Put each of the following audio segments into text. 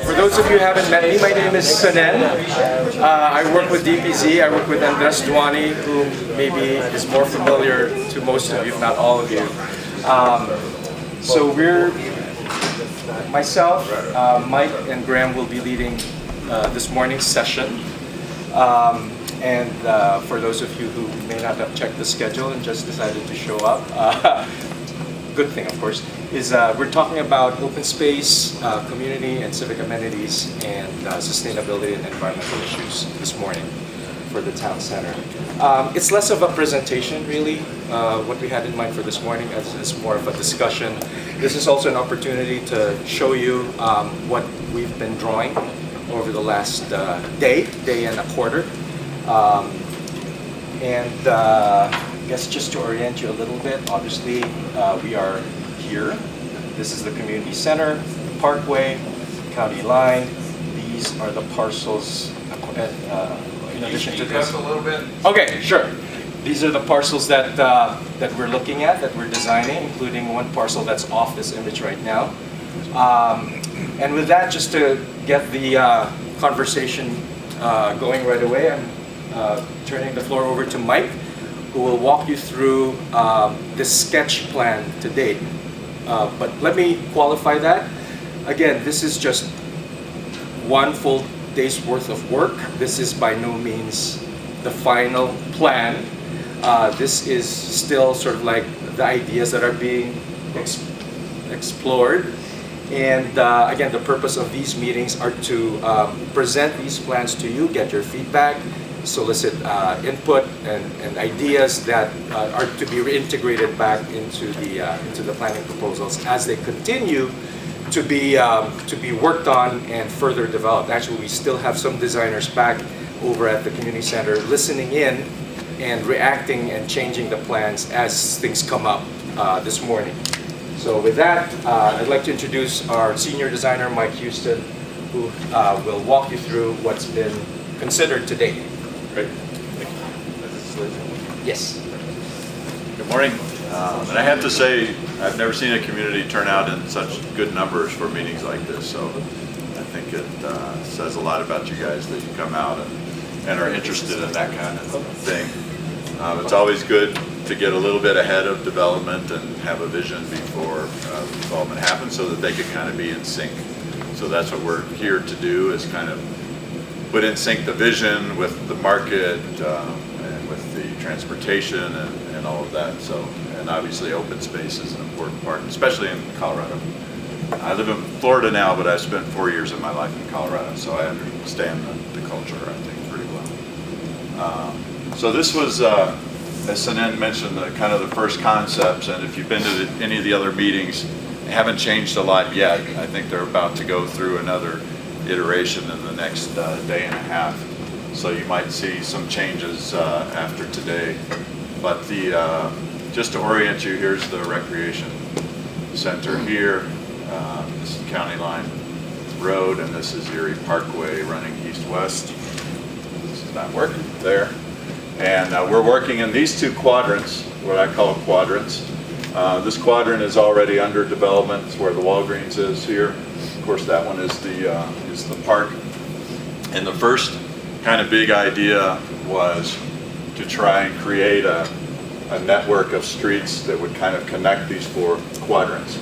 For those of you who haven't met me, my name is Sanen. I work with DPZ. I work with Andres Duani, who maybe is more familiar to most of you, if not all of you. So myself, Mike, and Graham will be leading this morning's session. For those of you who may not have checked the schedule and just decided to show up, good thing, of course, is we're talking about open space, community and civic amenities, and sustainability and environmental issues this morning for the town center. It's less of a presentation, really, what we had in mind for this morning, as it's more of a discussion. This is also an opportunity to show you what we've been drawing over the last day and a quarter. I guess just to orient you a little bit, obviously we are here. This is the community center, the parkway, county line. These are the parcels in addition to this. A little bit? Okay, sure. These are the parcels that we're looking at, that we're designing, including one parcel that's off this image right now. And with that, just to get the conversation going right away, I'm turning the floor over to Mike, who will walk you through the sketch plan to date. But let me qualify that. Again, this is just one full day's worth of work. This is by no means the final plan. This is still sort of like the ideas that are being explored. And again, the purpose of these meetings are to present these plans to you, get your feedback, solicit input and ideas that are to be reintegrated back into the planning proposals as they continue to be worked on and further developed. Actually, we still have some designers back over at the community center listening in and reacting and changing the plans as things come up this morning. So with that, I'd like to introduce our senior designer, Mike Houston, who will walk you through what's been considered to date. Great. Yes. Good morning. And I have to say, I've never seen a community turn out in such good numbers for meetings like this. So I think it says a lot about you guys that you come out and are interested in that kind of thing. It's always good to get a little bit ahead of development and have a vision before development happens so that they can kind of be in sync. So that's what we're here to do, is kind of put in sync the vision with the market and with the transportation and all of that. So, and obviously open space is an important part, especially in Colorado. I live in Florida now, but I spent 4 years of my life in Colorado, so I understand the culture, I think, pretty well. So this was, as Sanen mentioned, kind of the first concepts, and if you've been to any of the other meetings, they haven't changed a lot yet. I think they're about to go through another iteration in the next day and a half. So you might see some changes after today. But just to orient you, here's the recreation center here. This is County Line Road, and this is Erie Parkway running east-west. This is not working there. And we're working in these two quadrants, what I call quadrants. This quadrant is already under development. It's where the Walgreens is here. Of course, that one is the park. And the first kind of big idea was to try and create a network of streets that would kind of connect these four quadrants,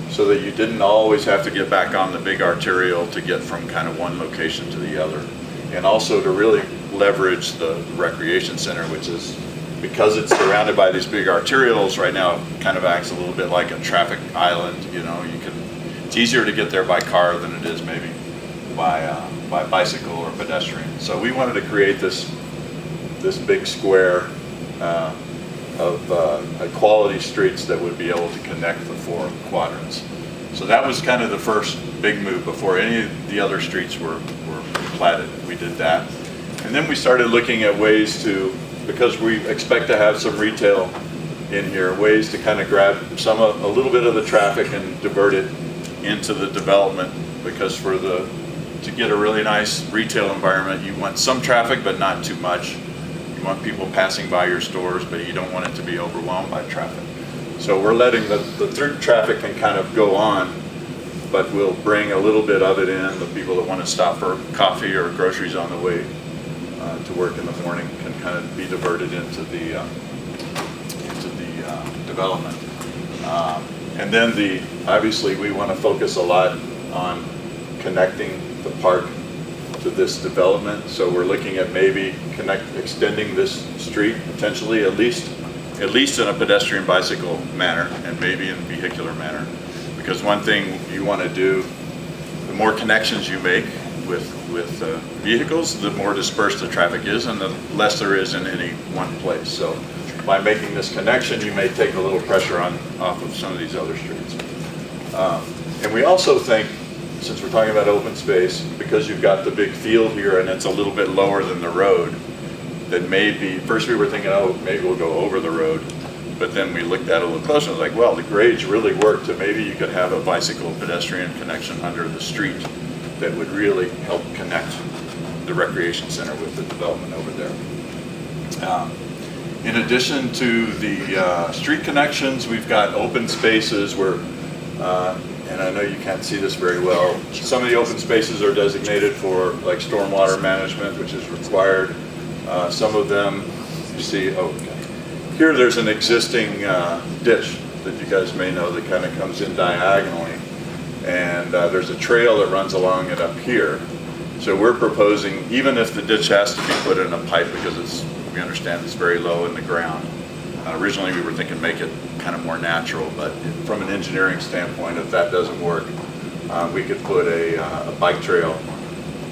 so that you didn't always have to get back on the big arterial to get from kind of one location to the other. And also to really leverage the recreation center, which is, because it's surrounded by these big arterials right now, it kind of acts a little bit like a traffic island. You know, it's easier to get there by car than it is maybe by bicycle or pedestrian. So we wanted to create this big square of quality streets that would be able to connect the four quadrants. So that was kind of the first big move before any of the other streets were platted. We did that. And then we started looking at ways to, because we expect to have some retail in here, ways to kind of grab a little bit of the traffic and divert it into the development, because to get a really nice retail environment, you want some traffic but not too much. You want people passing by your stores, but you don't want it to be overwhelmed by traffic. So we're letting the through traffic can kind of go on, but we'll bring a little bit of it in. The people that want to stop for coffee or groceries on the way to work in the morning can kind of be diverted into the development. And then obviously we want to focus a lot on connecting the park to this development. So we're looking at maybe extending this street potentially at least in a pedestrian bicycle manner and maybe in vehicular manner. Because one thing you want to do, the more connections you make with vehicles, the more dispersed the traffic is and the less there is in any one place. So by making this connection, you may take a little pressure off of some of these other streets. And we also think, since we're talking about open space, because you've got the big field here and it's a little bit lower than the road, that maybe, first we were thinking, oh, maybe we'll go over the road, but then we looked at it a little closer and was like, well, the grades really work to maybe you could have a bicycle pedestrian connection under the street that would really help connect the recreation center with the development over there. In addition to the street connections, we've got open spaces where, and I know you can't see this very well, some of the open spaces are designated for like stormwater management, which is required. Some of them, you see, here there's an existing ditch that you guys may know that kind of comes in diagonally. And there's a trail that runs along it up here. So we're proposing, even if the ditch has to be put in a pipe because we understand it's very low in the ground. Originally we were thinking make it kind of more natural, but from an engineering standpoint, if that doesn't work, we could put a bike trail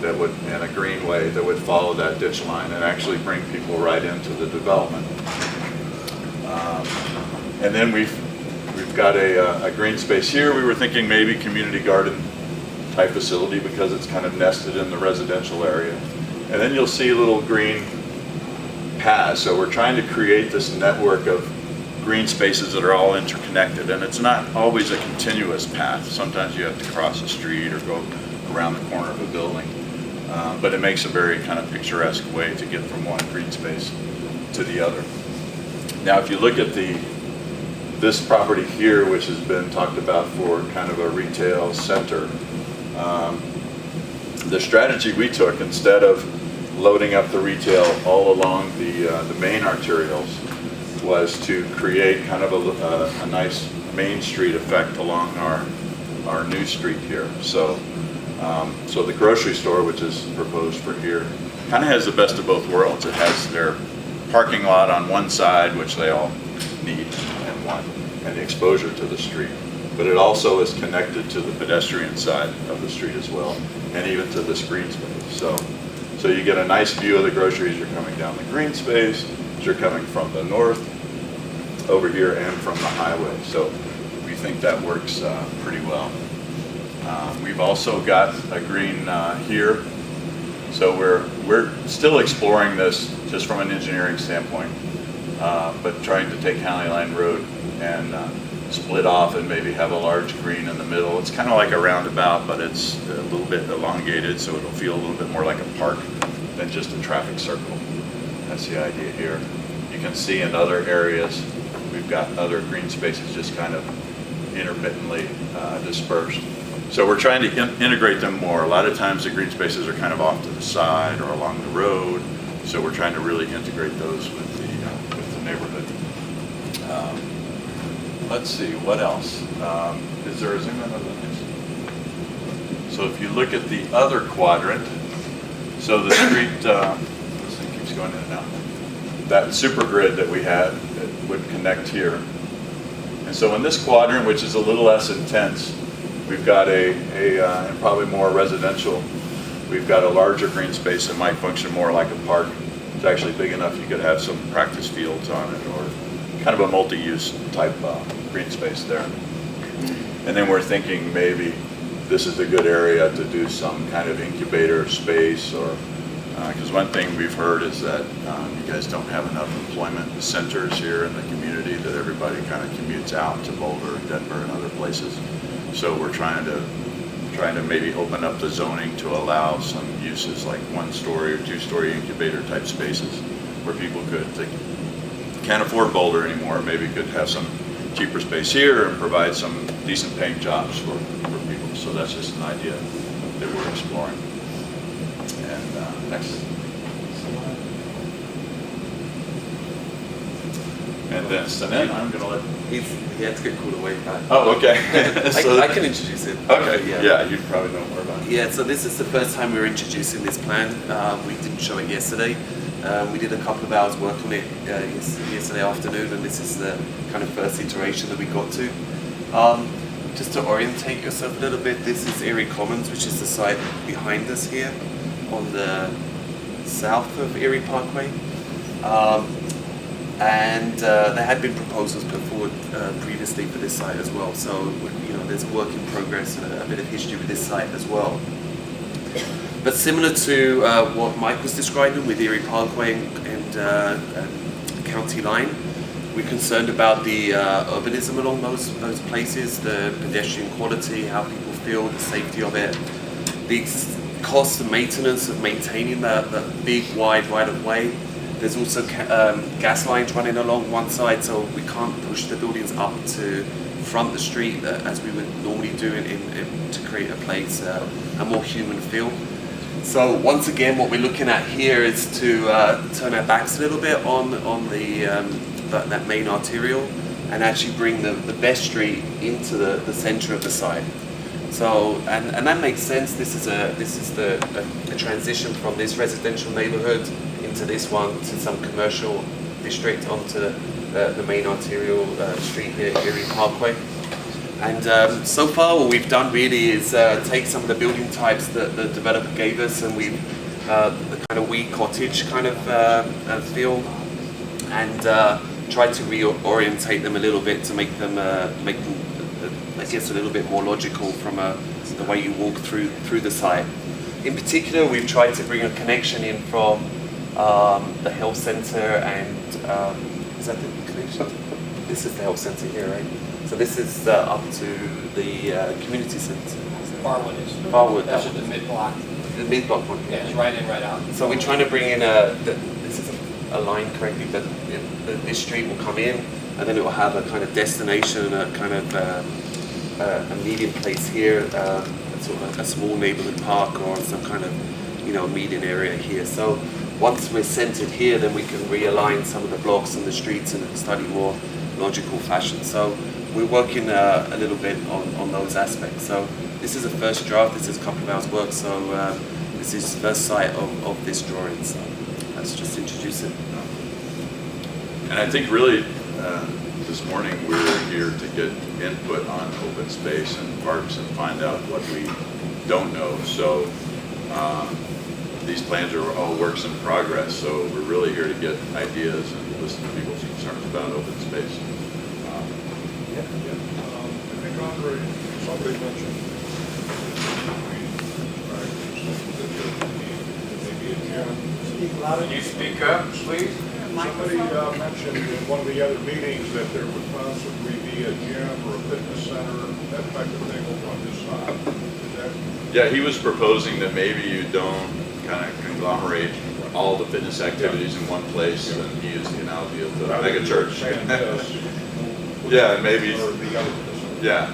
that would, and a greenway that would follow that ditch line and actually bring people right into the development. And then we've got a green space here. We were thinking maybe community garden type facility because it's kind of nested in the residential area. And then you'll see little green paths. So we're trying to create this network of green spaces that are all interconnected. And it's not always a continuous path. Sometimes you have to cross a street or go around the corner of a building. But it makes a very kind of picturesque way to get from one green space to the other. Now, if you look at this property here, which has been talked about for kind of a retail center, the strategy we took, instead of loading up the retail all along the main arterials, was to create kind of a nice main street effect along our new street here. So the grocery store, which is proposed for here, kind of has the best of both worlds. It has their parking lot on one side, which they all need and want, and the exposure to the street. But it also is connected to the pedestrian side of the street as well, and even to this green space. So you get a nice view of the groceries. You're coming down the green space, you're coming from the north over here and from the highway. So we think that works pretty well. We've also got a green here. So we're still exploring this just from an engineering standpoint, but trying to take County Line Road and split off and maybe have a large green in the middle. It's kind of like a roundabout, but it's a little bit elongated, so it'll feel a little bit more like a park than just a traffic circle. That's the idea here. You can see in other areas, we've got other green spaces just kind of intermittently dispersed. So we're trying to integrate them more. A lot of times the green spaces are kind of off to the side or along the road, so we're trying to really integrate those with the neighborhood. Let's see, what else? Is there a zoom in on the next? So if you look at the other quadrant, so the street, this thing keeps going in and out, that super grid that we had that would connect here. And so in this quadrant, which is a little less intense, we've got and probably more residential, we've got a larger green space that might function more like a park. It's actually big enough you could have some practice fields on it, or kind of a multi-use type green space there. And then we're thinking maybe this is a good area to do some kind of incubator space, or because one thing we've heard is that you guys don't have enough employment centers here in the community, that everybody kind of commutes out to Boulder and Denver and other places. So we're trying to maybe open up the zoning to allow some uses like 1-story or 2-story incubator type spaces where people can't afford Boulder anymore, maybe could have some cheaper space here and provide some decent paying jobs for people. So that's just an idea that we're exploring. And next. And then I'm going to let. He had to get called away. Oh, okay. I can introduce it. Okay. Yeah, you probably know more about it. Yeah. So this is the first time we're introducing this plan. We didn't show it yesterday. We did a couple of hours work on it yesterday afternoon, and this is the kind of first iteration that we got to. Just to orientate yourself a little bit, this is Erie Commons, which is the site behind us here on the south of Erie Parkway. And there had been proposals put forward previously for this site as well. So, there's a work in progress and a bit of history with this site as well. But similar to what Mike was describing with Erie Parkway and County Line, we're concerned about the urbanism along those places, the pedestrian quality, how people feel, the safety of it, the cost and maintenance of maintaining the big, wide right-of-way. There's also gas lines running along one side, so we can't push the buildings up to front the street as we would normally do to create a place, a more human feel. So once again, what we're looking at here is to turn our backs a little bit on that main arterial and actually bring the best street into the center of the site. So and that makes sense. This is a transition from this residential neighborhood into this one to some commercial district onto the main arterial street here, Erie Parkway. And so far what we've done really is take some of the building types that the developer gave us, and we've the kind of wee cottage kind of feel, and tried to reorientate them a little bit to make them I guess a little bit more logical from the way you walk through the site. In particular, we've tried to bring a connection in from the health center and is that the connection? This is the health center here, right? So this is up to the community center. Farwood is. Farwood. That's just the mid-block. The mid-block one. Yeah, it's right in, right out. So we're trying to bring in this is a line correctly, that this street will come in, and then it will have a kind of destination, a kind of a medium place here, sort of a small neighborhood park or some kind of median area here. So once we're centered here, then we can realign some of the blocks and the streets in a slightly more logical fashion. So we're working a little bit on those aspects. So this is a first draft. This is a couple of hours work. So this is the first sight of this drawing. So let's just introduce it. And I think really this morning we're here to get input on open space and parks and find out what we don't know. So these plans are all works in progress. So we're really here to get ideas and listen to people's concerns about open space. I think Andre, somebody mentioned maybe a gym. Can you speak up, please? Somebody mentioned in one of the other meetings that there would possibly be a gym or a fitness center, that type of thing over on this side. Yeah, he was proposing that maybe you don't kind of conglomerate all the fitness activities in one place, and he used the analogy of the mega church. Yeah, maybe. Yeah.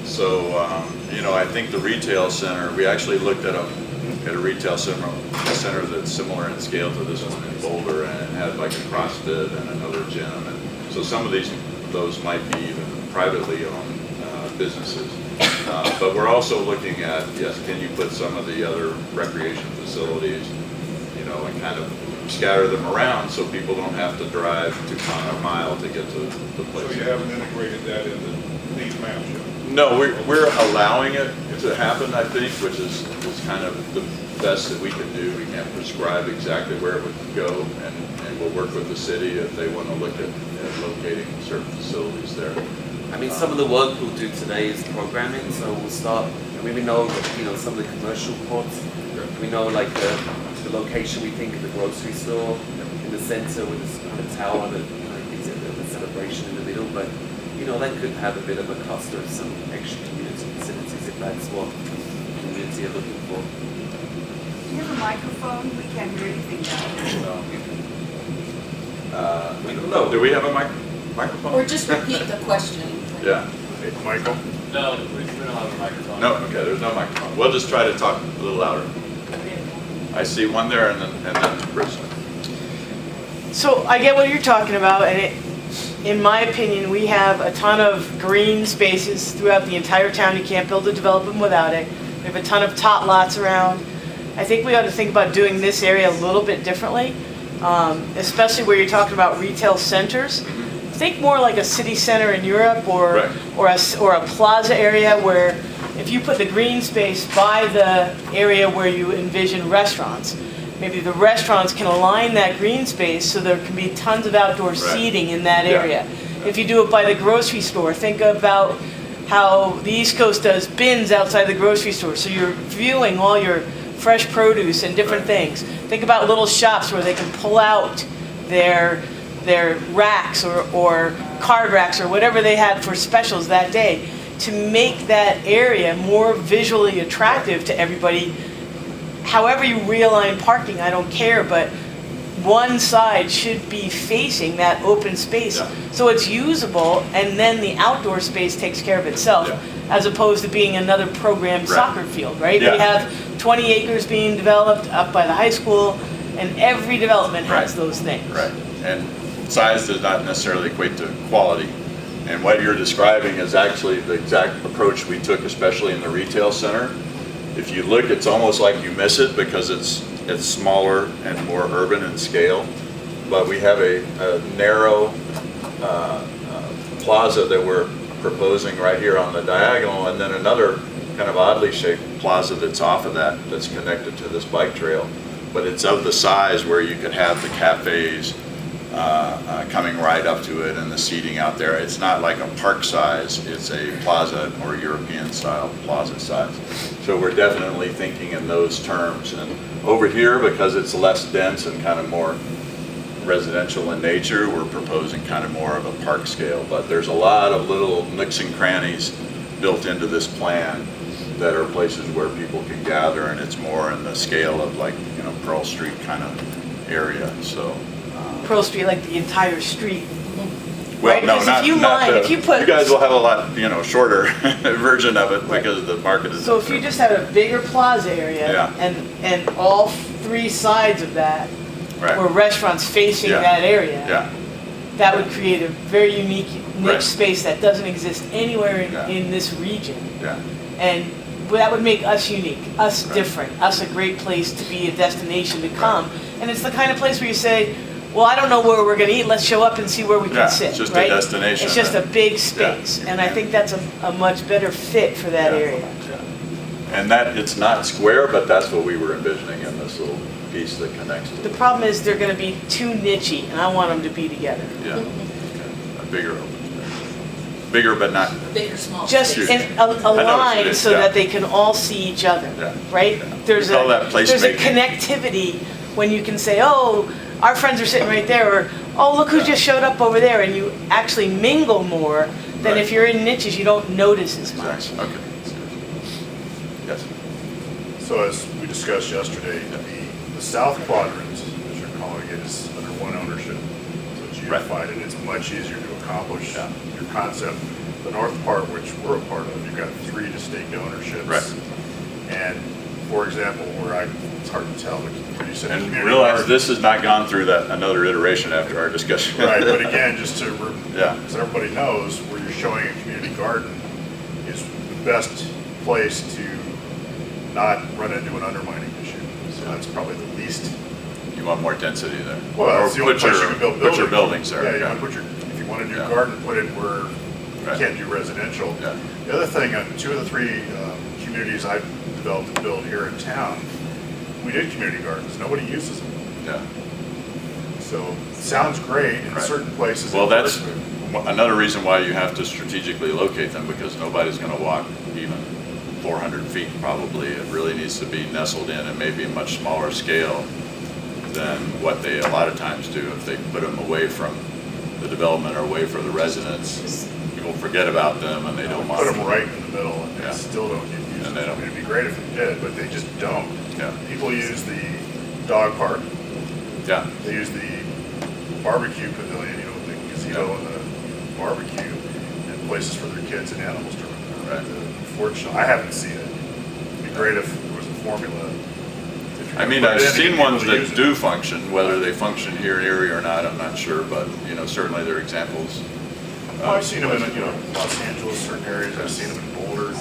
So, I think the retail center, we actually looked at a retail center that's similar in scale to this one in Boulder, and it had like a CrossFit and another gym. And so some of those might be even privately owned businesses. But we're also looking at, yes, can you put some of the other recreation facilities, and kind of scatter them around so people don't have to drive a mile to get to the place. So you haven't integrated that into these maps yet? No, we're allowing it to happen, I think, which is kind of the best that we can do. We can't prescribe exactly where it would go, and we'll work with the city if they want to look at locating certain facilities there. I mean, some of the work we'll do today is programming, so we'll start. We know, some of the commercial pods. We know, like the location we think of the grocery store in the center with this kind of tower that gives it a bit of a celebration in the middle. But that could have a bit of a cluster of some extra community facilities if that's what the community are looking for. Do you have a microphone? We can't hear anything now. No. Do we have a microphone? Or just repeat the question. Yeah. Hey, Michael? No, we don't have a microphone. No, okay, there's no microphone. We'll just try to talk a little louder. I see one there and then Bruce. So I get what you're talking about, and in my opinion, we have a ton of green spaces throughout the entire town. You can't build a development without it. We have a ton of tot lots around. I think we ought to think about doing this area a little bit differently, especially where you're talking about retail centers. Think more like a city center in Europe, or a plaza area where if you put the green space by the area where you envision restaurants, maybe the restaurants can align that green space so there can be tons of outdoor seating in that area. If you do it by the grocery store, think about how the East Coast does bins outside the grocery store, so you're viewing all your fresh produce and different things. Think about little shops where they can pull out their racks or card racks or whatever they had for specials that day to make that area more visually attractive to everybody. However you realign parking, I don't care, but one side should be facing that open space so it's usable, and then the outdoor space takes care of itself, as opposed to being another programmed soccer field, right? We have 20 acres being developed up by the high school, and every development has those things. Right, and size does not necessarily equate to quality. And what you're describing is actually the exact approach we took, especially in the retail center. If you look, it's almost like you miss it because it's smaller and more urban in scale. But we have a narrow plaza that we're proposing right here on the diagonal, and then another kind of oddly shaped plaza that's off of that, that's connected to this bike trail. But it's of the size where you could have the cafes coming right up to it and the seating out there. It's not like a park size, it's a plaza or European style plaza size. So we're definitely thinking in those terms. And over here, because it's less dense and kind of more residential in nature, we're proposing kind of more of a park scale. But there's a lot of little nooks and crannies built into this plan that are places where people can gather, and it's more in the scale of, like, you know, Pearl Street kind of area. So Pearl Street, like the entire street. well, right? no, Because not, if you not line, the, if you put, you guys will have a lot, you know, shorter version of it because the market is. so if you just had a bigger plaza area and all three sides of that were restaurants facing that area, that would create a very unique niche space that doesn't exist anywhere in this region. And that would make us unique, us different, us a great place to be, a destination to come. And it's the kind of place where you say, well, I don't know where we're going to eat. Let's show up and see where we can sit. It's just right? a destination. It's just a big space, and I think that's a much better fit for that area. And that it's not square, but that's what we were envisioning in this little piece that connects to The problem is they're going to be too nichey, and I want them to be together. a bigger open space. Bigger, but not. Bigger, small. Just Huge. in I know what you align mean, so that they can all see each other, right? There's We call that there's a placemaking. connectivity when you can say, oh, our friends are sitting right there, or oh, look who just showed up over there, and you actually mingle more than if you're in niches, you don't notice as much. Exactly. Okay. Yes. So as we discussed yesterday, the South Quadrant, as you're calling it, is under one ownership. So it's unified, and it's much easier to accomplish your concept. The north part, which we're a part of, you've got three distinct ownerships. And for example, it's hard to tell, but you said And community realize garden. this has not gone through another iteration after our discussion. Right, but again, just so everybody knows, where you're showing a community garden is the best place to not run into an undermining issue. So that's probably the least. You want more density there. Well, it's the only place you can build buildings. Put your buildings there. Yeah, you want to if you want to do garden, put it where you can't do residential. The other thing, on two of the three communities I've developed and built here in town, we did community gardens. Nobody uses them. So it sounds great in certain places. Well, that's another reason why you have to strategically locate them, because nobody's going to walk even 400 feet probably. It really needs to be nestled in and maybe a much smaller scale than what they a lot of times do. If they put them away from the development or away from the residents, people forget about them and they don't put them right in the middle, and they still don't get used. And they don't. It'd be great if they did, but they just don't. People use the dog park. They use the barbecue pavilion, with the gazebo and the barbecue, and places for their kids and animals to run around. Right. Unfortunately, I haven't seen it. It'd be great if there was a formula. If you're I mean, gonna I've put it in, seen you'd be able ones to that use it. do function, whether they function here in Erie or not, I'm not sure, but, you know, certainly there are examples. Well, I've seen them in, Los Angeles, certain areas. I've seen them in Boulder.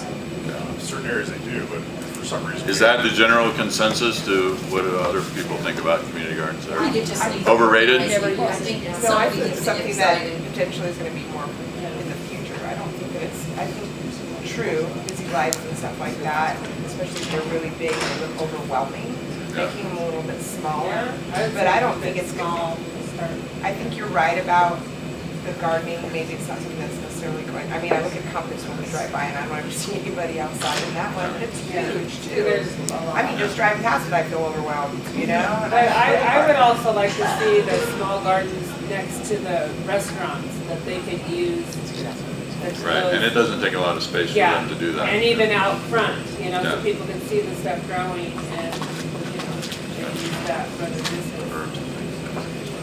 Certain areas they do, but for some reason. Is that the general consensus to what do other people think about community gardens? I think it just needs- Overrated? I think it's No, I something think that's it's something that exciting. potentially is gonna be more in the future. I don't think that it's, I think true, busy lights and stuff like that, especially if they're really big and they look overwhelming, Yeah. making them a little bit smaller. But I don't think it's small. I think you're right about the gardening, maybe it's not something that's necessarily going, I mean, I look at Compass when we drive by and I don't ever see anybody outside in that one, and it's huge too. I mean, just driving past it, I feel overwhelmed, you know? And But I would also like to see the small gardens next to the restaurants that they could use. Right, and it doesn't take a lot of space for Yeah, them to do that. and even out front, you know, so Yeah. people can see the stuff growing and, you know, and use that for the business.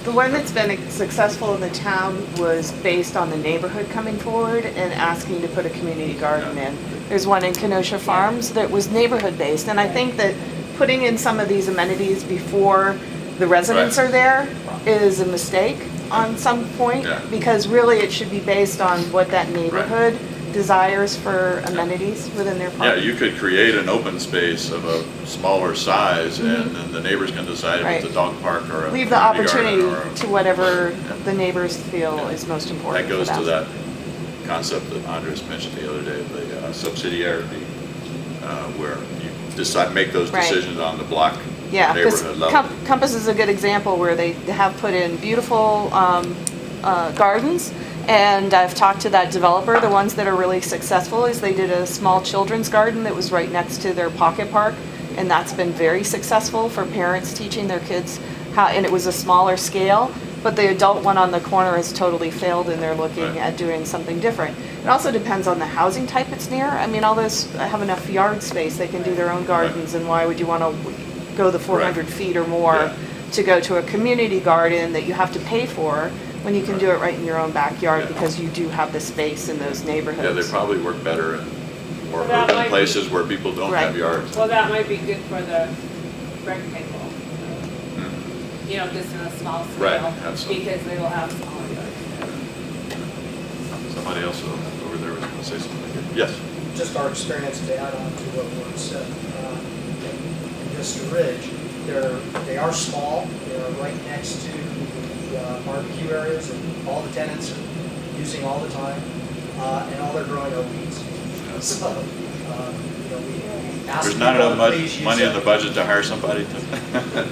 The one that's been successful in the town was based on the neighborhood coming forward and asking to put a community garden in. There's one in Kenosha Farms that was neighborhood based, and I think that putting in some of these amenities before the residents Right. are there is a mistake on some point, Yeah. because really it should be based on what that neighborhood desires for amenities within their Yeah, park. you could create an open space of a smaller size and then the neighbors can decide if it's a Right. dog park or a Leave the community garden opportunity or a- to whatever the neighbors feel is most important That for goes to them. that concept that Andres mentioned the other day, the subsidiarity, where you decide, make those Right. decisions on the block, Yeah, because neighborhood level. Compass is a good example where they have put in beautiful gardens. And I've talked to that developer. The ones that are really successful is they did a small children's garden that was right next to their pocket park. And that's been very successful for parents teaching their kids how, and it was a smaller scale. But the adult one on the corner has totally failed and they're looking Right. at doing something different. It also depends on the housing type it's near. I mean, all those have enough yard space. They can do their own gardens. And why would you want to go the 400 feet or more Yeah. to go to a community garden that you have to pay for when you can do it right in your own backyard Yeah. because you do have the space in those neighborhoods. Yeah, they probably work better in more Well, that urban might be- places where people don't Right. have yards. Well, that might be good for the rec table, Mhm. you know, just in a small Right, scale, have some. because they will have smaller yards. Somebody else over there was gonna say something. Yes? Just our experience to add on to what was said, in Vista Ridge, they are small, they are right next to the barbecue areas, and all the tenants are using all the time, and all they're growing are weeds. So, we ask There's not people enough to please use money in it. the budget to hire somebody to.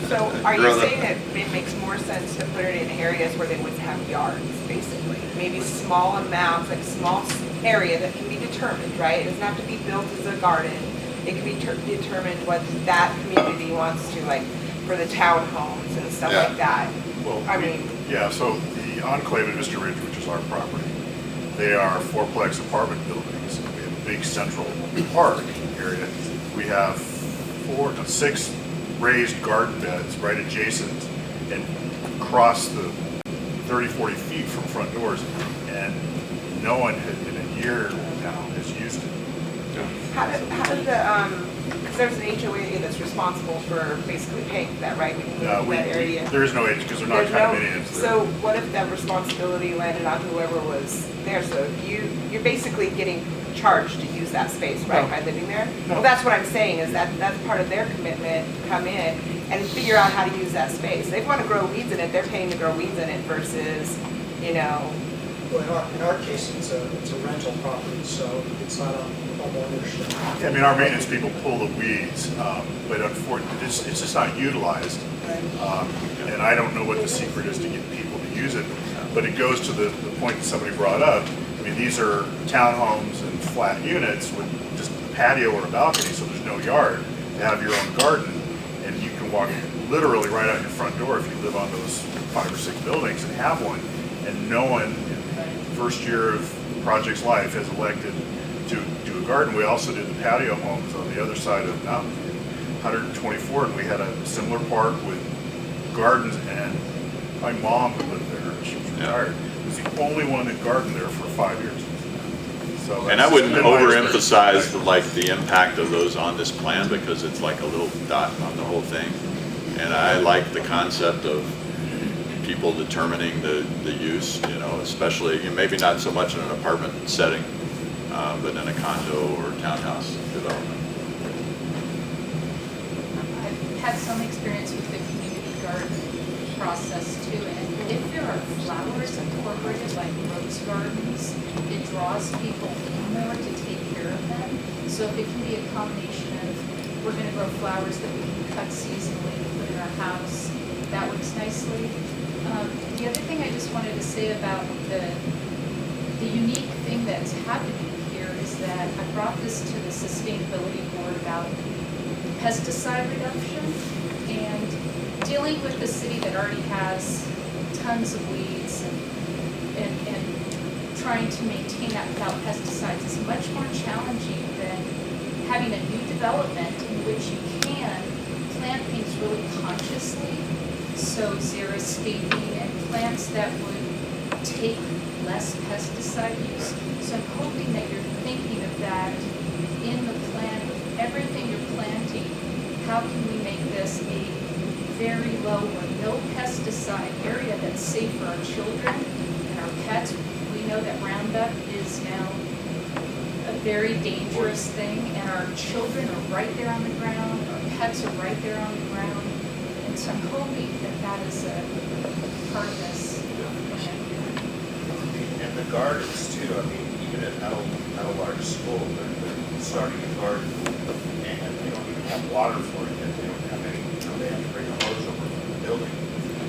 So are you grow them. saying that it makes more sense to put it in areas where they wouldn't have yards, basically? Maybe small amounts, like small area that can be determined, right? It doesn't have to be built as a garden. It can be determined what that community wants to, like, for the townhomes and stuff Yeah. like that. Well, I mean, yeah, so the enclave at Vista Ridge, which is our property, they are fourplex apartment buildings. We have a big central park area. We have 6 raised garden beds right adjacent and across the 30, 40 feet from front doors. And no one in a year now has used it. how did because there's an HOA that's responsible for basically paying for that, right? We can move that area. There is no age because they're not There's no- condominiums. So what if that responsibility landed on whoever was there? So you're basically getting charged to use that space, right, No. by living there? No. Well, that's what I'm saying, is that's part of their commitment, to come in and figure out how to use that space. If they want to grow weeds in it, they're paying to grow weeds in it versus, Well, in our case, it's a rental property, so it's not a home ownership. I mean, our maintenance people pull the weeds, but unfortunately, it's just not utilized. And I don't know what the secret is to get people to use it, but it goes to the point that somebody brought up. I mean, these are townhomes and flat units with just a patio or a balcony, so there's no yard. You have your own garden, and you can walk literally right out your front door if you live on those 5 or 6 buildings and have one. And no one in the first year of the project's life has elected to do a garden. We also did the patio homes on the other side of Mountain View, 124, and we had a similar park with gardens, and my mom who lived there, she was retired, was the only one that gardened there for 5 years. So And I that's wouldn't been my experience. overemphasize like the impact of those on this plan because it's like a little dot on the whole thing. And I like the concept of people determining the use, you know, especially, maybe not so much in an apartment setting, but in a condo or townhouse development. I've had some experience with the community garden process too, and if there are flowers incorporated like rose gardens, it draws people in more to take care of them. So if it can be a combination of, we're gonna grow flowers that we can cut seasonally to put in our house, that works nicely. The other thing I just wanted to say about the unique thing that's happening here is that I brought this to the sustainability board about pesticide reduction and dealing with the city that already has tons of weeds and trying to maintain that without pesticides is much more challenging than having a new development in which you can plant things really consciously. So xeriscaping and plants that would take less pesticide use. So I'm hoping that you're thinking of that in the plan, everything you're planting, how can we make this a very low or no pesticide area that's safe for our children and our pets. We know that Roundup is now a very dangerous thing, and our children are right there on the ground, our pets are right there on the ground, and so I'm hoping that that is a part of this plan. And the gardens too, I mean, even at a large school, they're starting a garden and they don't even have water for it yet, they don't have any, they have to bring a hose over from the building.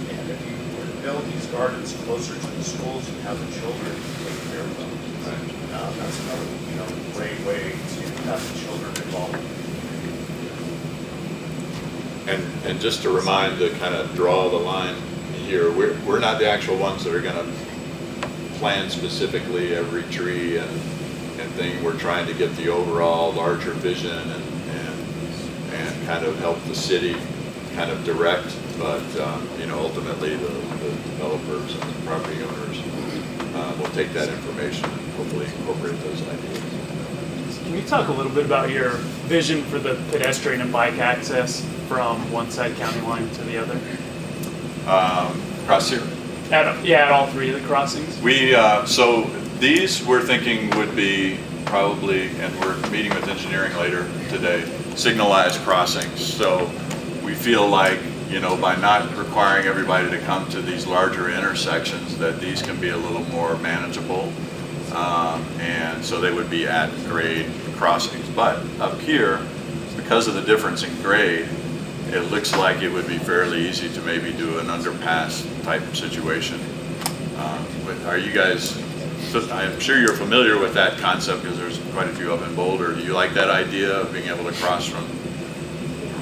And if you were to build these gardens closer to the schools and have the children take care of them, that's another, great way to have the children involved. And just to remind, to kind of draw the line here, we're not the actual ones that are going to plan specifically every tree and thing. We're trying to get the overall larger vision and kind of help the city kind of direct, but ultimately the developers and the property owners will take that information and hopefully incorporate those ideas. Can you talk a little bit about your vision for the pedestrian and bike access from one side county line to the other? Across here? At all three of the crossings? So these we're thinking would be probably, and we're meeting with engineering later today, signalized crossings. So we feel like, by not requiring everybody to come to these larger intersections, that these can be a little more manageable. And so they would be at grade crossings. But up here, because of the difference in grade, it looks like it would be fairly easy to maybe do an underpass type situation. But are you guys, I'm sure you're familiar with that concept because there's quite a few up in Boulder. Do you like that idea of being able to cross from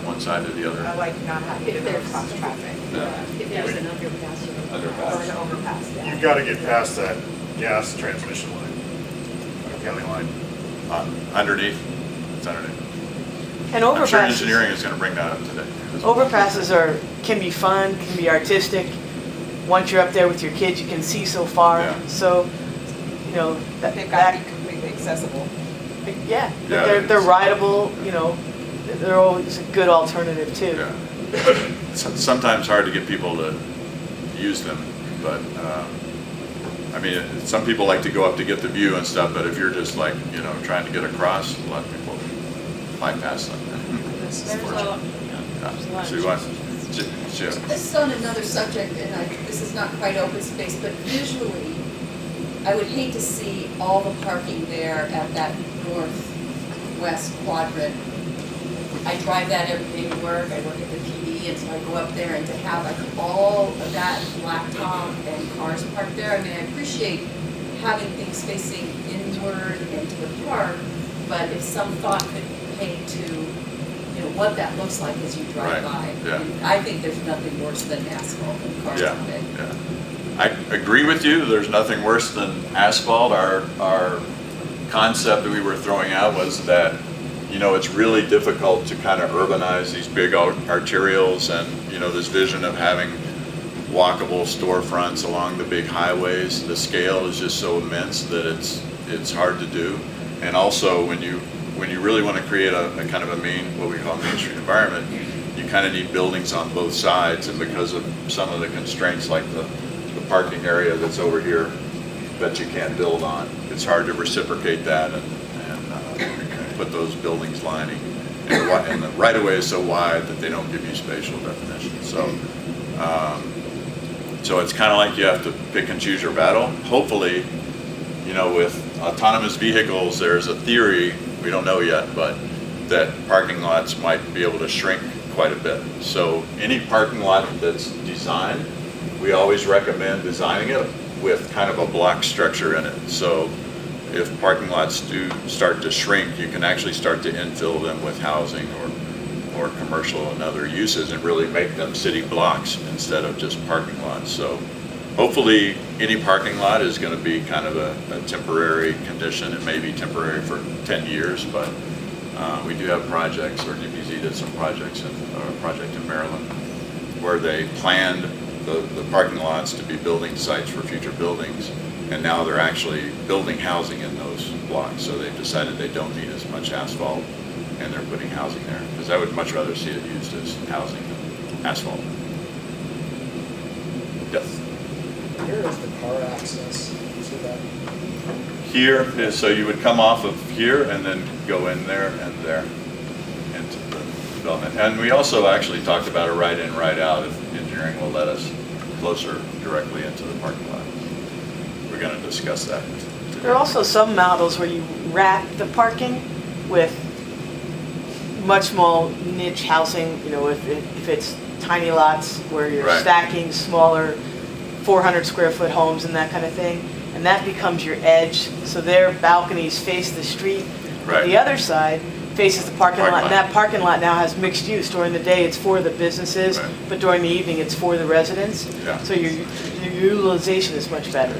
one side to the other? I like not having to go cross traffic. Yeah. If there's an underpass or Or an overpass, yeah. You've got to get past that gas transmission line, county line. Underneath? It's underneath. And I'm sure overpasses, engineering is going to bring that up today. overpasses can be fun, can be artistic. Once you're up there with your kids, you can see so far. Yeah. So, They've got to be completely accessible. yeah, Yeah, they're rideable. They're always a good alternative too. Yeah. Sometimes hard to get people to use them, but some people like to go up to get the view and stuff, but if you're just trying to get across, a lot of people bypass them. There's a lot. Yeah. So you want, Jim? This is on another subject, and this is not quite open space, but visually, I would hate to see all the parking there at that northwest quadrant. I drive that every day to work, I work at the PD, and so I go up there, and to have all of that blacktop and cars parked there, I appreciate having things facing inward and to the park, but if some thought could be paid to what that looks like as you drive by. Yeah. And I think there's nothing worse than asphalt and cars on it. Yeah. I agree with you. There's nothing worse than asphalt. Our concept that we were throwing out was that, it's really difficult to kind of urbanize these big arterials and, this vision of having walkable storefronts along the big highways. The scale is just so immense that it's hard to do. And also when you really want to create a kind of a what we call Main Street environment, you kind of need buildings on both sides, and because of some of the constraints like the parking area that's over here that you can't build on, it's hard to reciprocate that and put those buildings lining. And the right of way is so wide that they don't give you spatial definition. So so it's kind of like you have to pick and choose your battle. Hopefully, you know, with autonomous vehicles, there's a theory, we don't know yet, but that parking lots might be able to shrink quite a bit. So any parking lot that's designed, we always recommend designing it with kind of a block structure in it. So if parking lots do start to shrink, you can actually start to infill them with housing or commercial and other uses and really make them city blocks instead of just parking lots. So hopefully any parking lot is going to be kind of a temporary condition. It may be temporary for 10 years, but we do have projects, or DPZ did some projects, a project in Maryland, where they planned the parking lots to be building sites for future buildings, and now they're actually building housing in those blocks. So they've decided they don't need as much asphalt, and they're putting housing there, because I would much rather see it used as housing than asphalt. Yes. Where is the car access to that? Here is, so you would come off of here and then go in there and there into the development. And we also actually talked about a right in, right out if engineering will let us closer directly into the parking lot. We're going to discuss that today. There are also some models where you wrap the parking with much more niche housing, you know, if it's tiny lots where you're Right. stacking smaller 400 square foot homes and that kind of thing, and that becomes your edge. So their balconies face the street. Right. The other side faces the parking lot, and that parking lot now has mixed use. During the day, it's for the businesses, Right. but during the evening, it's for the residents. Yeah. So your utilization is much better.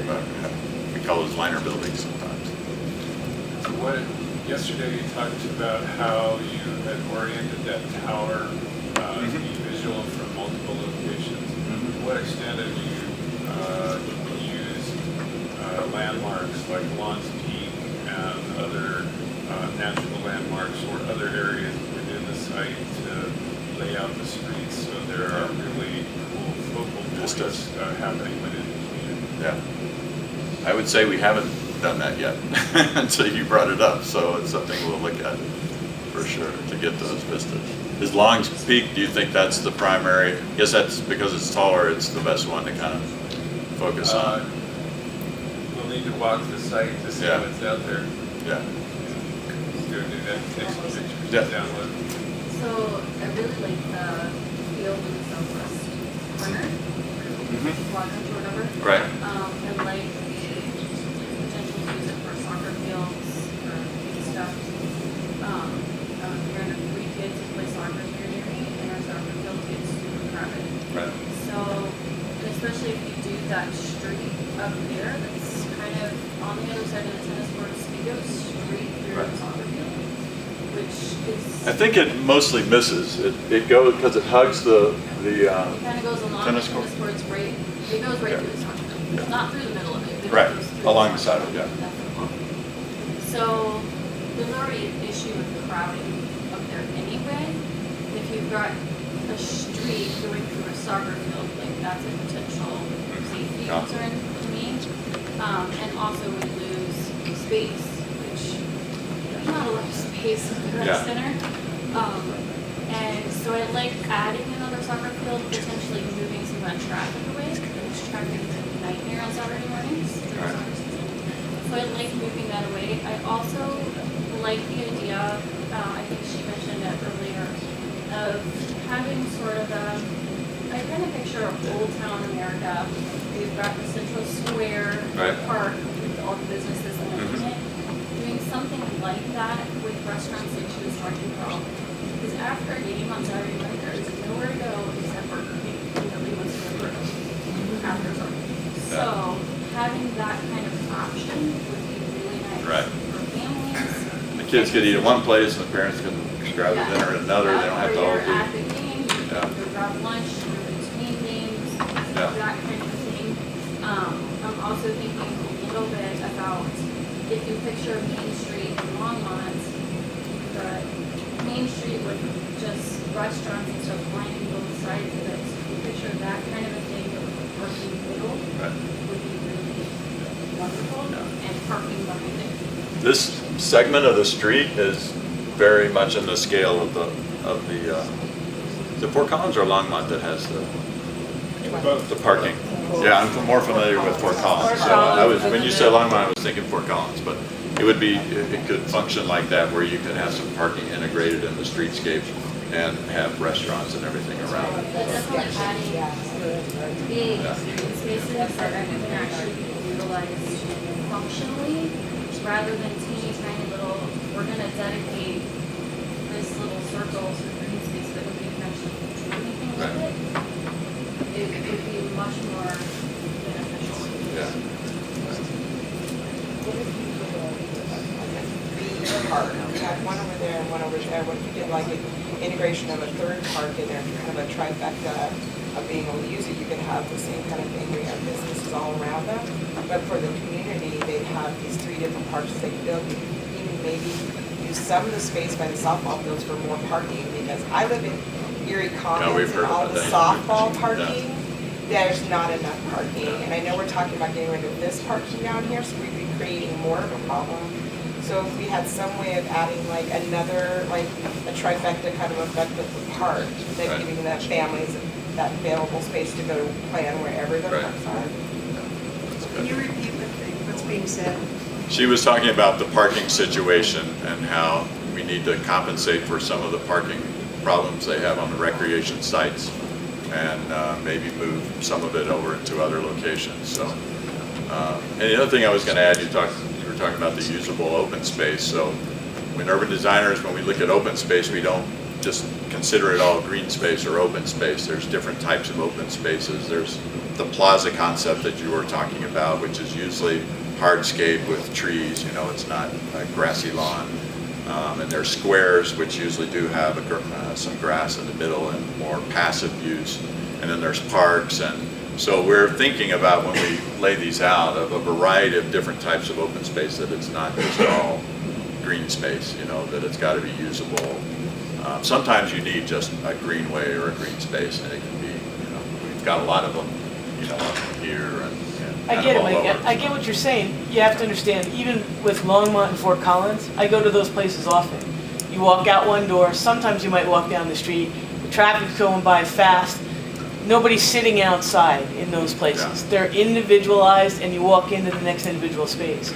We call those liner buildings sometimes. So yesterday you talked about how you had oriented that tower to be visual from multiple locations. To what extent have you used landmarks like Lawns Peak and other natural landmarks or other areas within the site to lay out the streets so there are really cool focal points happening within the community? Yeah. I would say we haven't done that yet until you brought it up, so it's something we'll look at for sure to get those vistas. Is Long's Peak, do you think that's the primary? I guess that's because it's taller, it's the best one to kind of focus on. We'll need to walk the site to see what's out there. Yeah. Do that, take some pictures, download. So I really like the field in the southwest corner, quadrant or whatever. Right. And like potential use it for soccer fields or stuff. We're gonna 3 kids who play soccer here near me, and our soccer field gets super crowded. Right. So especially if you do that street up there, that's kind of on the other side of the tennis courts, it goes straight through the soccer field, which is. I think it mostly misses. It goes because it hugs the It kind of goes along tennis the court. tennis courts, right, it goes right through the soccer field, not through the middle of it. But Right. It goes through Along the side of it, yeah. So there's already an issue with crowding up there anyway. If you've got a street going through a soccer field, like that's a potential safety concern to me. And also we lose space, which there's not a lot of space in the rec center. And so I like adding another soccer field, potentially moving some of that traffic away, which traffic is a nightmare on Saturday mornings. So I like moving that away. I also like the idea, I think she mentioned it earlier, of having sort of a, I kind of picture old town America. We've got the central square park with all the businesses in it. Doing something like that with restaurants like she was talking about. Because after a game on Saturday night, there is nowhere to go except Burger King. Nobody wants to go to Burger King after soccer. So having that kind of option would be really nice for families. The kids could eat at one place and the parents can grab the dinner at another. They don't have to all Or you're at the game, you can go grab lunch, you're between games, that kind of thing. I'm also thinking a little bit about if you picture Main Street in Longmont, the Main Street with just restaurants and stuff lining both sides of it, so if you picture that kind of a thing with the parking middle, would be really wonderful, and parking behind it. This segment of the street is very much in the scale of the Fort Collins or Longmont that has the parking. Yeah, I'm more familiar with Fort Collins. So I was, when you said Longmont, I was thinking Fort Collins, but it would be, it could function like that where you could have some parking integrated in the streetscape and have restaurants and everything around it. But definitely adding big green spaces that can actually be utilized functionally rather than teeny tiny little, we're gonna dedicate this little circle to green space that we can actually do anything with it. It would be much more beneficial. Yeah. Park. We have one over there and one over there. What if you did like an integration of a third park in there, kind of a trifecta of being able to use it? You could have the same kind of thing where you have businesses all around them. But for the community, they'd have these 3 different parks they could build. You could even maybe use some of the space by the softball fields for more parking, because I live in Erie Commons and all the softball parking, there's not enough parking. And I know we're talking about getting rid of this parking down here, so we'd be creating more of a problem. So if we had some way of adding like another, like a trifecta kind of effect with the park, then giving the families that available space to go plan wherever the parks are. Can you repeat what's being said? She was talking about the parking situation and how we need to compensate for some of the parking problems they have on the recreation sites and maybe move some of it over into other locations. So, and the other thing I was going to add, you were talking about the usable open space. So when urban designers, when we look at open space, we don't just consider it all green space or open space. There's different types of open spaces. There's the plaza concept that you were talking about, which is usually hardscape with trees, you know, it's not a grassy lawn. And there's squares, which usually do have some grass in the middle and more passive use. And then there's parks. And so we're thinking about, when we lay these out, of a variety of different types of open space, that it's not just all green space, you know, that it's got to be usable. Sometimes you need just a greenway or a green space, and it can be, you know, we've got a lot of them, you know, up here and I get it, Mike. I get what you're saying. You have to understand, even with Longmont and Fort Collins, I go to those places often. You walk out one door, sometimes you might walk down the street, the traffic's going by fast, nobody's sitting outside in those places. Yeah. They're individualized, and you walk into the next individual space.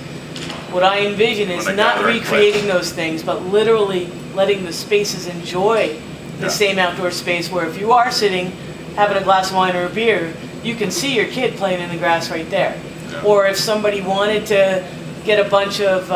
What I envision is not recreating those things, but literally letting the spaces enjoy the same outdoor space, where if you are sitting, having a glass of wine or a beer, you can see your kid playing in the grass right there. Yeah. Or if somebody wanted to get a bunch of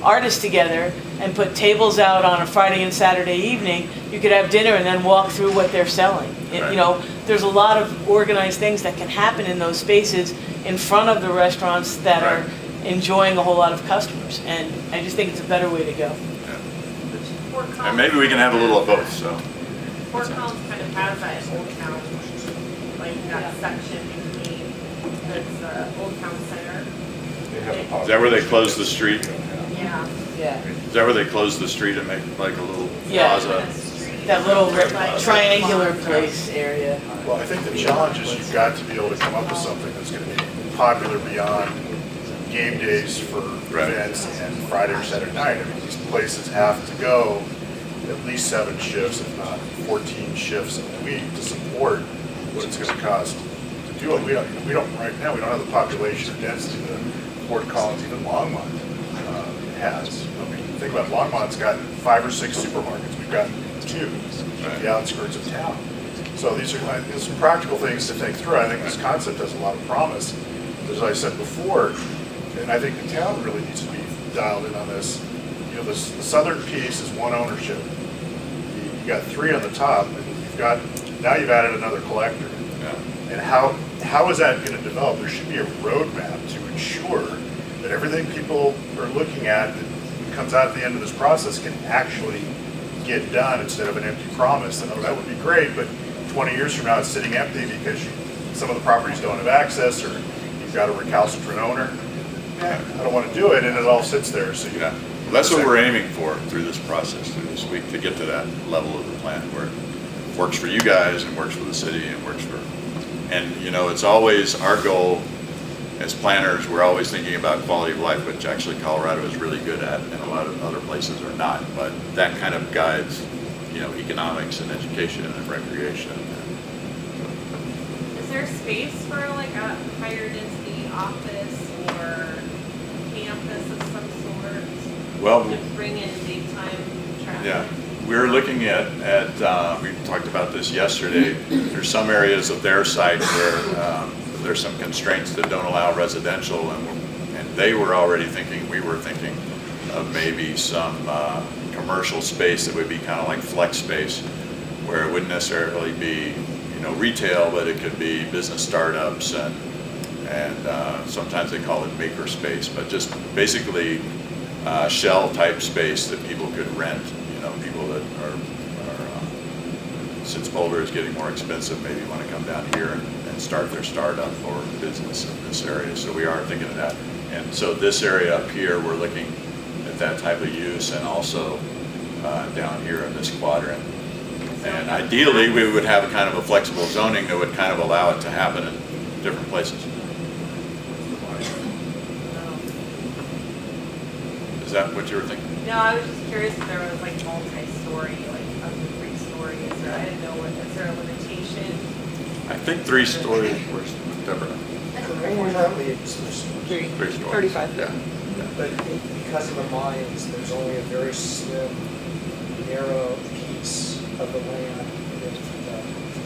artists together and put tables out on a Friday and Saturday evening, you could have dinner and then walk through what they're selling. You know, there's a lot of organized things that can happen in those spaces in front of the restaurants that are enjoying a whole lot of customers. And I just think it's a better way to go. Yeah. And maybe we can have a little of both. So Fort Collins kind of has that old town, like that section between the old town center. Is that where they close the street? Yeah. Is that where they close the street and make like a little plaza? That little triangular place area. Well, I think the challenge is you've got to be able to come up with something that's going to be popular beyond game days for events and Friday or Saturday night. I mean, these places have to go at least 7 shifts, if not 14 shifts a week to support what it's going to cost to do it. We don't right now. We don't have the population or density that Fort Collins, even Longmont, has. I mean, think about it, Longmont's got 5 or 6 supermarkets. We've got 2 at the outskirts of town. So these are some practical things to think through. I think this concept has a lot of promise. As I said before, and I think the town really needs to be dialed in on this. You know, the southern piece is one ownership. You got 3 on the top, and now you've added another collector. Yeah. And how is that going to develop? There should be a roadmap to ensure that everything people are looking at that comes out at the end of this process can actually get done instead of an empty promise. And that would be great, but 20 years from now it's sitting empty because some of the properties don't have access, or you've got a recalcitrant owner. I don't want to do it, and it all sits there, so you. Yeah, that's what we're aiming for through this process, through this week, to get to that level of the plan where it works for you guys and works for the city and works for, and you know, it's always our goal as planners, we're always thinking about quality of life, which actually Colorado is really good at and a lot of other places are not, but that kind of guides, you know, economics and education and recreation. Is there space for like a higher density office or campus of some sort? Well, to bring in daytime traffic? yeah, we're looking at we talked about this yesterday. There's some areas of their site where there's some constraints that don't allow residential, and they were already thinking, we were thinking of maybe some commercial space that would be kind of like flex space, where it wouldn't necessarily be, you know, retail, but it could be business startups and sometimes they call it maker space, but just basically shell type space that people could rent. You know, people that are since Boulder is getting more expensive, maybe want to come down here and start their startup or business in this area. So we are thinking of that. And so this area up here, we're looking at that type of use, and also down here in this quadrant. And ideally, we would have a kind of a flexible zoning that would kind of allow it to happen in different places. Is that what you were thinking? No, I was just curious if there was like multi-story, like up to 3 stories, or I didn't know is there a limitation? I think 3 stories. Where's Deborah? Currently, it's 3 stories. 35. Yeah. But because of the mines, there's only a very slim, narrow piece of the land that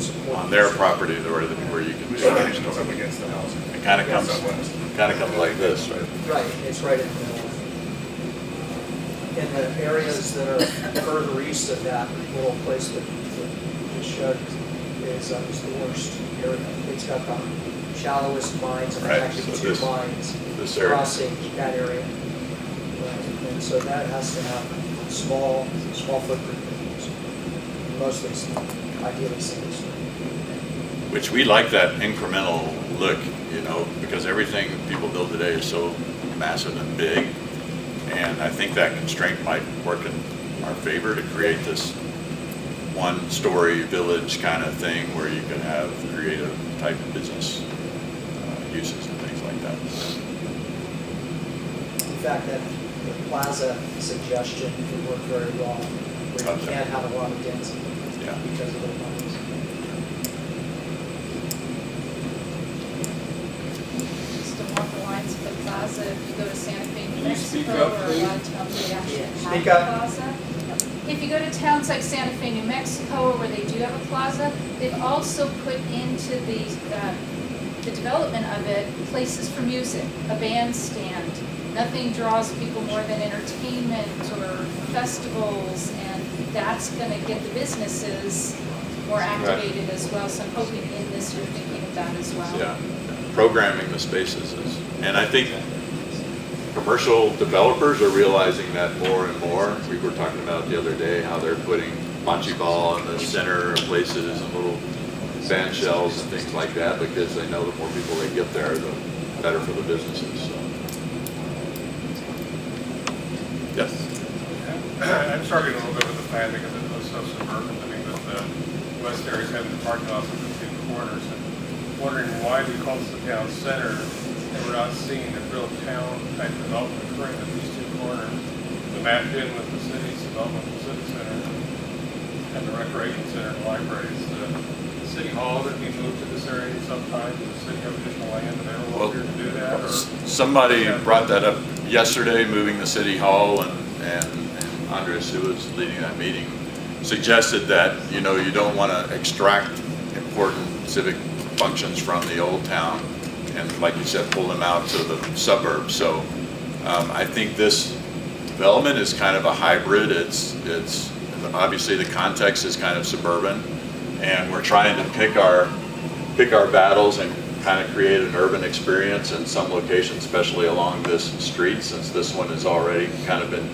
supports. On their property, where you can do It's up against the house. it kind of comes like this, right? Right, it's right in the middle. In the areas that are further east of that little place that the shed is the worst area. It's got the shallowest mines, and Right, actually so 2 mines this area. crossing that area. And so that has to have small footprint, mostly ideally single story. Which we like that incremental look, you know, because everything people build today is so massive and big. And I think that constraint might work in our favor to create this 1-story village kind of thing where you can have creative type business uses and things like that. In fact, that the plaza suggestion could work very well, where you can't have a lot of density because of the mines. Just along the lines of the plaza, if you go to Santa Fe, New speak Mexico, up, or a please? lot of towns, they actually have Speak a up. plaza. If you go to towns like Santa Fe, New Mexico, or where they do have a plaza, they've also put into the development of it places for music, a bandstand. Nothing draws people more than entertainment or festivals, and that's going to get the businesses more activated as well. So I'm hoping in this you're thinking of that as well. Yeah, programming the spaces is, and I think commercial developers are realizing that more and more. We were talking about the other day how they're putting bocce ball in the center of places and little band shells and things like that, because they know the more people they get there, the better for the businesses. So. Yes? I'm struggling a little bit with the plan because it was so suburban. I mean, with the west areas having the parking lots at the 2 corners, and wondering why we call this the town center, and we're not seeing a real town type development occurring at these 2 corners. The map in with the city's development, the city center, and the recreation center and libraries. The city hall that we moved to this area sometime. Does the city have additional land available here to do that? Or somebody brought that up yesterday, moving the city hall, and Andres, who was leading that meeting, suggested that, you know, you don't want to extract important civic functions from the old town and, like you said, pull them out to the suburbs. So I think this development is kind of a hybrid. It's obviously the context is kind of suburban, and we're trying to pick our battles and kind of create an urban experience in some locations, especially along this street, since this one has already kind of been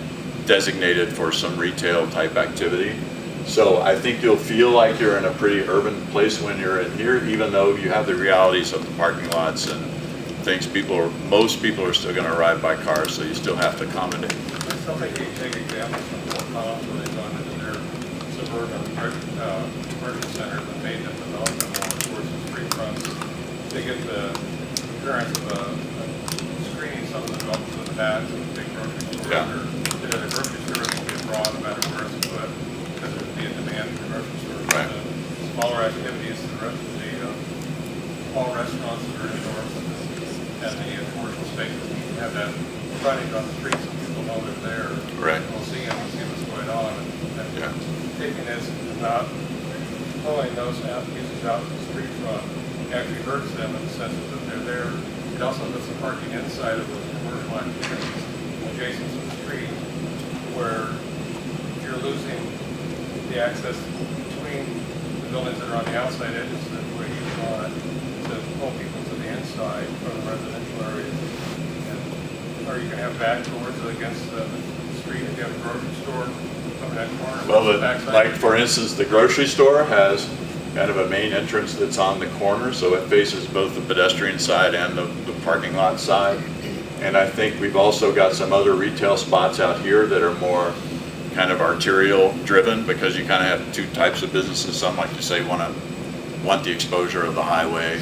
designated for some retail type activity. So I think you'll feel like you're in a pretty urban place when you're in here, even though you have the realities of the parking lots and things, most people are still going to arrive by car, so you still have to accommodate. Something you can take examples from Fort Collins when they've gone into their suburban commercial centers and made them development along towards the street fronts. They get the appearance of a screening some of the developments in the back, some of the big grocery stores. Yeah. The grocery stores will be broad no matter where it's put, because there'd be a demand for grocery stores. Right. The smaller activities, the rest of the small restaurants that are indoors and the commercial spaces have that frontage on the street so people know they're there. Right. We'll see them, see what's going on. And Yeah. taking this and not pulling those uses out to the street front actually hurts them in the sense that they're there. It also puts the parking inside of those commercial activities adjacent to the street where you're losing the access between the buildings that are on the outside edges that where you want to pull people to the inside from the residential areas. And are you going to have back doors against the street if you have a grocery store coming that corner? Well, backside? like for instance, the grocery store has kind of a main entrance that's on the corner, so it faces both the pedestrian side and the parking lot side. And I think we've also got some other retail spots out here that are more kind of arterial driven, because you kind of have two types of businesses. Some, like you say, want the exposure of the highway,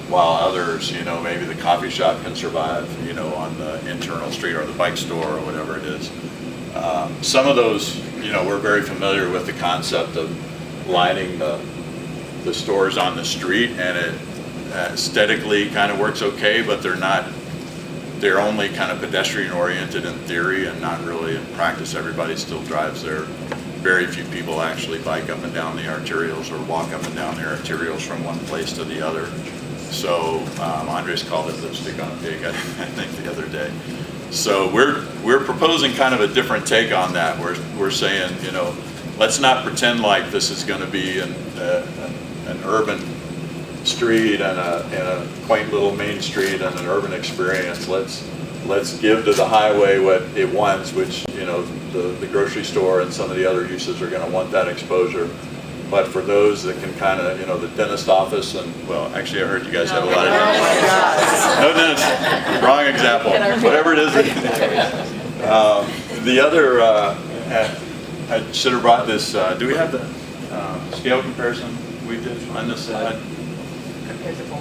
while others, you know, maybe the coffee shop can survive, you know, on the internal street, or the bike store, or whatever it is. Some of those, you know, we're very familiar with the concept of lining the stores on the street, and it aesthetically kind of works okay, but they're only kind of pedestrian oriented in theory and not really in practice. Everybody still drives there. Very few people actually bike up and down the arterials or walk up and down the arterials from one place to the other. So Andres called it lipstick on a pig, I think, the other day. So we're proposing kind of a different take on that. We're saying, you know, let's not pretend like this is going to be an urban street and a quaint little main street and an urban experience. Let's give to the highway what it wants, which, you know, the grocery store and some of the other uses are going to want that exposure. But for those that can kind of, you know, the dentist office and, well, actually I heard you guys have a lot of dentists. No dentist, wrong example, whatever it is. The other, I should have brought this, do we have the scale comparison we did on this slide?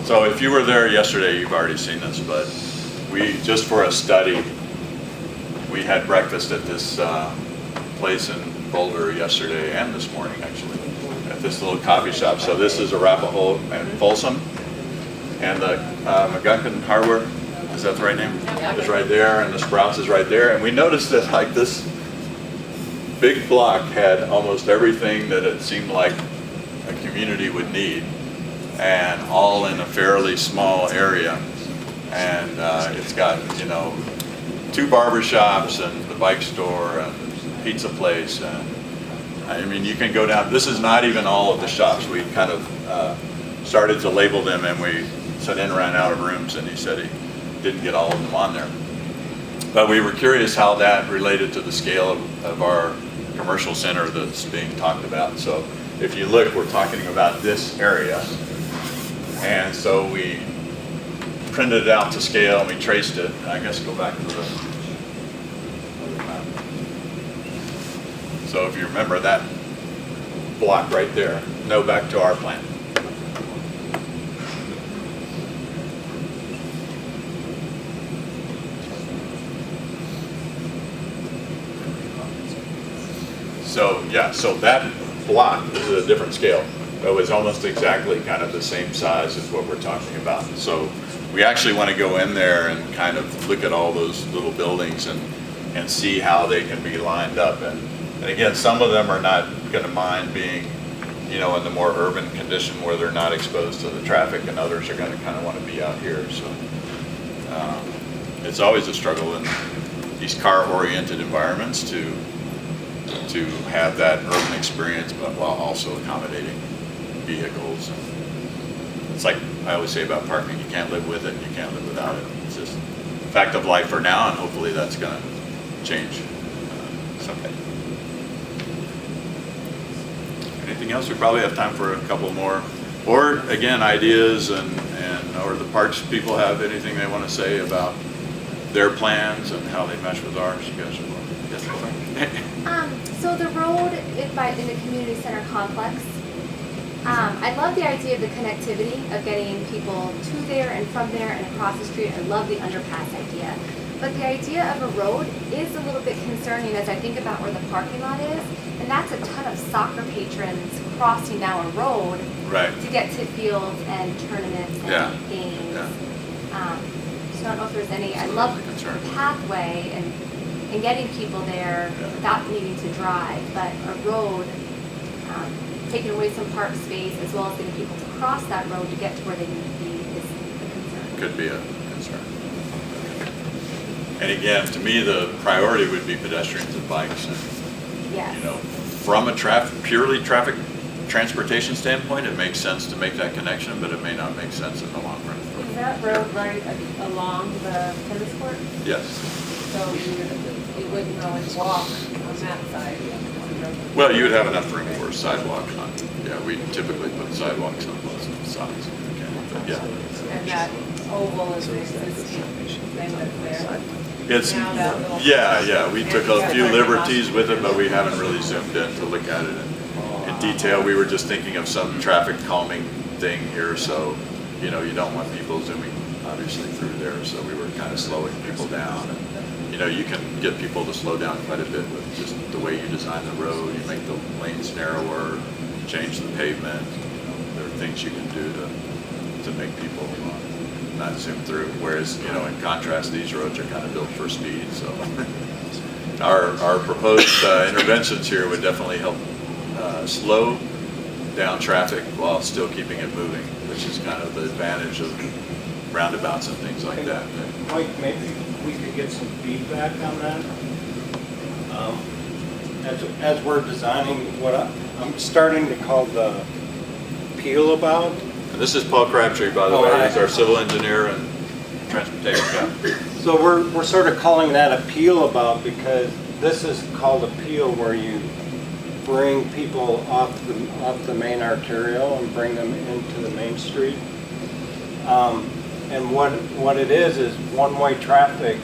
So if you were there yesterday, you've already seen this, but we, just for a study, we had breakfast at this place in Boulder yesterday and this morning, actually, at this little coffee shop. So this is Arapahoe and Folsom, and the McGuckin Hardware, is that the right name? Is right there, and the Sprouts is right there. And we noticed that, like, this big block had almost everything that it seemed like a community would need, and all in a fairly small area. And it's got, you know, 2 barber shops and the bike store and pizza place, and I mean, you can go down. This is not even all of the shops. We kind of started to label them, and we said in ran out of rooms, and he said he didn't get all of them on there. But we were curious how that related to the scale of our commercial center that's being talked about. So if you look, we're talking about this area. And so we printed it out to scale, and we traced it. I guess go back to the other map. So if you remember that block right there, no, back to our plan. So yeah, so that block is a different scale. It was almost exactly kind of the same size as what we're talking about. So we actually want to go in there and kind of look at all those little buildings and see how they can be lined up. And again, some of them are not going to mind being, you know, in the more urban condition where they're not exposed to the traffic, and others are going to kind of want to be out here. So it's always a struggle in these car-oriented environments to have that urban experience, but while also accommodating vehicles. It's like I always say about parking: you can't live with it, and you can't live without it. It's just a fact of life for now, and hopefully that's going to change someday. Anything else? We probably have time for a couple more, or again, ideas and know, or the parks people have anything they want to say about their plans and how they mesh with ours. You guys are welcome. So the road in the community center complex, I love the idea of the connectivity of getting people to there and from there and across the street. I love the underpass idea. But the idea of a road is a little bit concerning as I think about where the parking lot is. And that's a ton of soccer patrons crossing now a road to get to fields and tournaments and games. So I don't know if there's any, I love the pathway and getting people there without needing to drive, but a road, taking away some park space as well as getting people to cross that road to get to where they need to be is a concern. Could be a concern. And again, to me, the priority would be pedestrians and bikes. And, you know, from a purely traffic transportation standpoint, it makes sense to make that connection, but it may not make sense in the long run. Is that road right along the tennis court? Yes. So you wouldn't always walk on that side? Well, you would have enough room for a sidewalk on. Yeah, we typically put sidewalks on both sides if we can. But yeah. And that oval is the existing thing that's there? It's, yeah, we took a few liberties with it, but we haven't really zoomed in to look at it in detail. We were just thinking of some traffic calming thing here, so, you know, you don't want people zooming obviously through there, so we were kind of slowing people down. And, you know, you can get people to slow down quite a bit with just the way you design the road. You make the lanes narrower, change the pavement. You know, there are things you can do to make people not zoom through. Whereas, you know, in contrast, these roads are kind of built for speed. So our proposed interventions here would definitely help slow down traffic while still keeping it moving, which is kind of the advantage of roundabouts and things like that. Mike, maybe we could get some feedback on that. As we're designing what I'm starting to call the peel about. And this is Paul Crabtree, by the way. He's our civil engineer and transportation guy. So we're sort of calling that a peel about because this is called a peel where you bring people off the main arterial and bring them into the main street. And what it is one-way traffic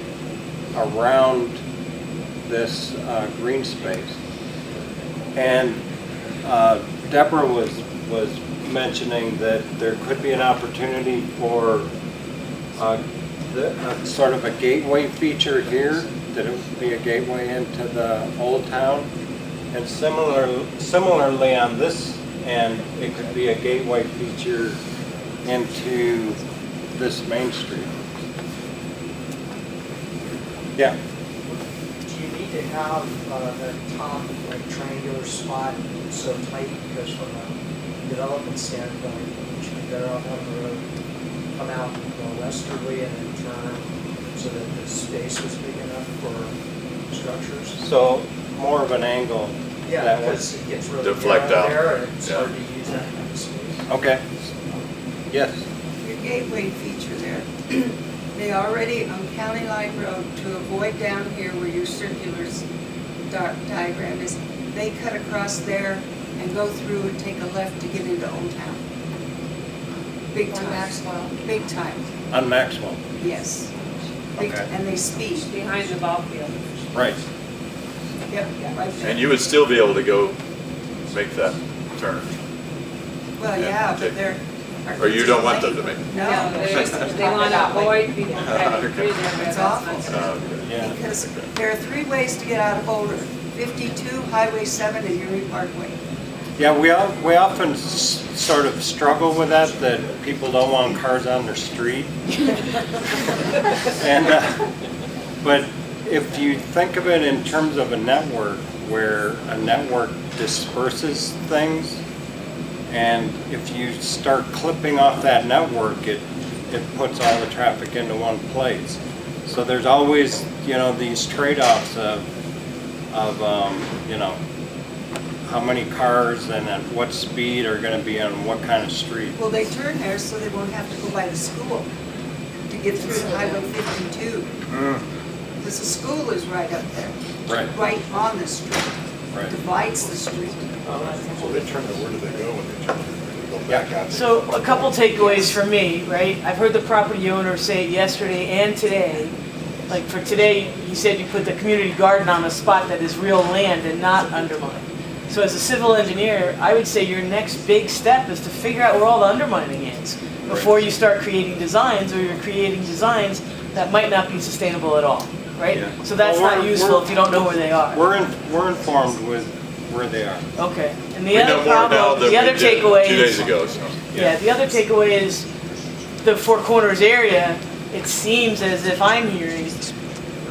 around this green space. And Deborah was mentioning that there could be an opportunity for sort of a gateway feature here, that it would be a gateway into the old town. And similarly on this end, it could be a gateway feature into this main street. Yeah. Do you need to have the top like triangular spot so tight because from a development standpoint, you should be better off on the road, come out more westerly and then turn so that the space was big enough for structures? So more of an angle. Yeah, that because it gets really deflect narrow out. there and it's hard to use that kind of space. Okay. Yes. Your gateway feature there, they already, on County Line Road, to avoid down here where your circular diagram is, they cut across there and go through and take a left to get into Old Town. Big time. On Maxwell. Big time, On Maxwell. yes. Big Okay. And they speed. Behind the ball field. Right. Yep, right there. And you would still be able to go make that turn. Well, yeah, but they're. Or you don't want them to make? No, They want to avoid people driving through there, but It's that's awful. not good. Yeah. Because there are 3 ways to get out of Boulder: 52, Highway 7, and Erie Parkway. Yeah, we often sort of struggle with that people don't want cars on their street. And but if you think of it in terms of a network, where a network disperses things, and if you start clipping off that network, it puts all the traffic into one place. So there's always, you know, these trade-offs of you know, how many cars and at what speed are going to be on what kind of street. Well, they turn there so they won't have to go by the school to get through to Highway 52. Because the school is right up there. Right. Right on the street. Right. Divides the street. So they turn there, where do they go when they turn there? go back out there. So a couple takeaways for me, right? I've heard the property owner say it yesterday and today. Like for today, you said you put the community garden on a spot that is real land and not undermined. So as a civil engineer, I would say your next big step is to figure out where all the undermining is before you start creating designs, or you're creating designs that might not be sustainable at all, right? Yeah. So that's Well, not useful if you don't know where they are. We're informed with where they are. Okay. And We the know other more now problem, than the other we did takeaway 2 days is, ago, so. yeah, the other takeaway is the Four Corners area. It seems as if I'm hearing